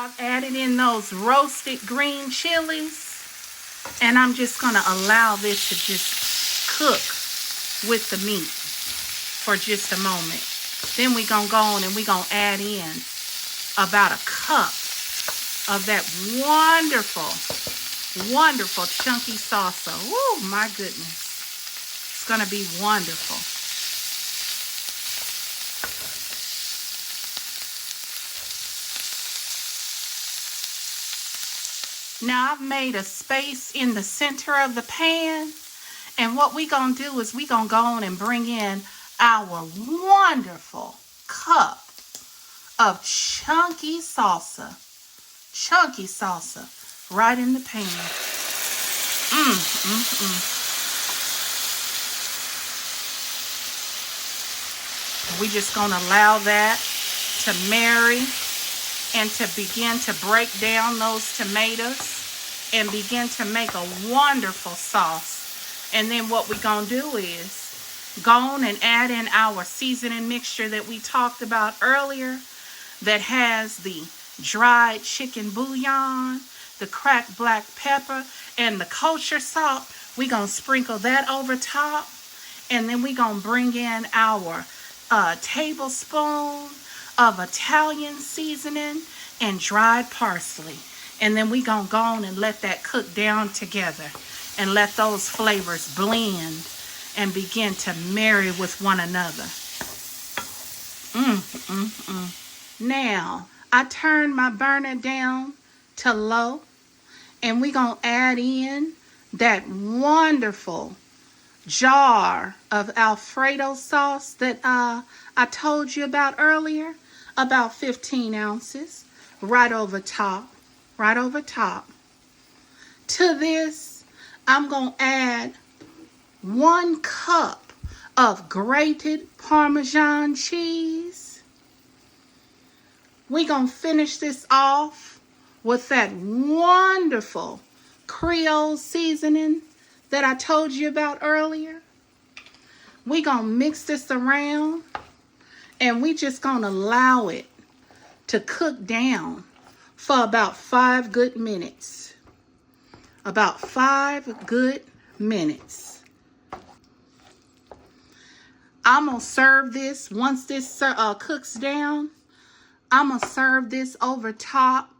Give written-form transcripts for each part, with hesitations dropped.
I've added in those roasted green chilies, and I'm just going to allow this to just cook with the meat for just a moment. Then we're going to go on and we're going to add in about a cup of that wonderful chunky salsa. Oh my goodness. It's going to be wonderful. Now I've made a space in the center of the pan, and what we're going to do is we're going to go on and bring in our wonderful cup of chunky salsa right in the pan. We're just going to allow that to marry and to begin to break down those tomatoes and begin to make a wonderful sauce. And then what we're going to do is go on and add in our seasoning mixture that we talked about earlier that has the dried chicken bouillon, the cracked black pepper, and the kosher salt. We're going to sprinkle that over top. And then we're going to bring in our tablespoon of Italian seasoning and dried parsley. And then we're going to go on and let that cook down together and let those flavors blend and begin to marry with one another. Now, I turned my burner down to low, and we're going to add in that wonderful jar of Alfredo sauce that I told you about earlier, about 15 ounces, right over top. To this, I'm going to add 1 cup of grated Parmesan cheese. We're going to finish this off with that wonderful Creole seasoning that I told you about earlier. We're going to mix this around, and we're just going to allow it to cook down for about 5 good minutes. About 5 good minutes. I'm going to serve this. Once this cooks down, I'm going to serve this over top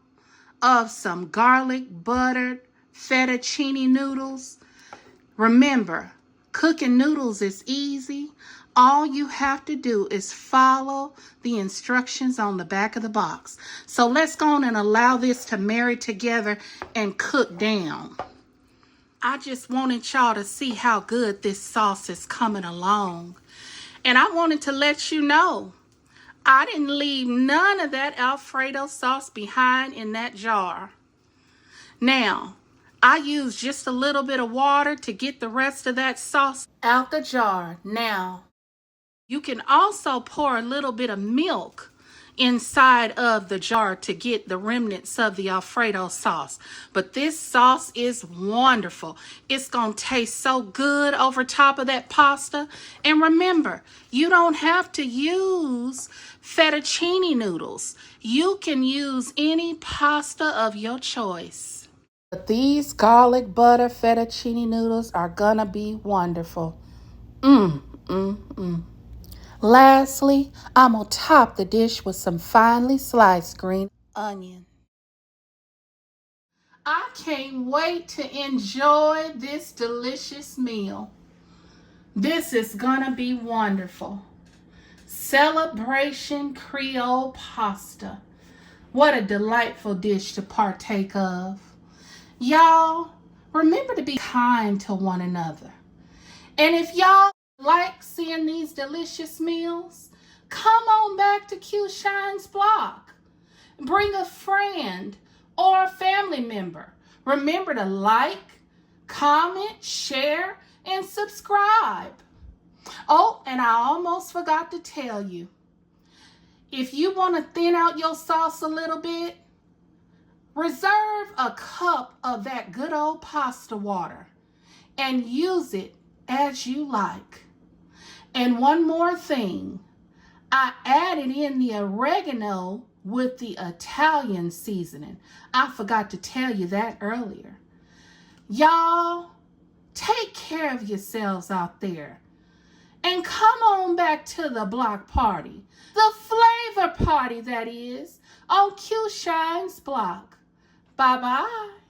of some garlic buttered fettuccine noodles. Remember, cooking noodles is easy. All you have to do is follow the instructions on the back of the box. So let's go on and allow this to marry together and cook down. I just wanted y'all to see how good this sauce is coming along. And I wanted to let you know, I didn't leave none of that Alfredo sauce behind in that jar. Now, I used just a little bit of water to get the rest of that sauce out the jar. Now, you can also pour a little bit of milk inside of the jar to get the remnants of the Alfredo sauce. But this sauce is wonderful. It's going to taste so good over top of that pasta. And remember, you don't have to use fettuccine noodles. You can use any pasta of your choice. But these garlic butter fettuccine noodles are gonna be wonderful. Lastly, I'm gonna top the dish with some finely sliced green onion. I can't wait to enjoy this delicious meal. This is gonna be wonderful. Celebration Creole pasta. What a delightful dish to partake of. Y'all, remember to be kind to one another. And if y'all like seeing these delicious meals, come on back to Q Shine's blog. Bring a friend or a family member. Remember to like, comment, share, and subscribe. Oh, and I almost forgot to tell you, if you want to thin out your sauce a little bit, reserve a cup of that good old pasta water and use it as you like. And one more thing, I added in the oregano with the Italian seasoning. I forgot to tell you that earlier. Y'all, take care of yourselves out there. And come on back to the block party. The flavor party, that is, on Q Shine's block. Bye-bye.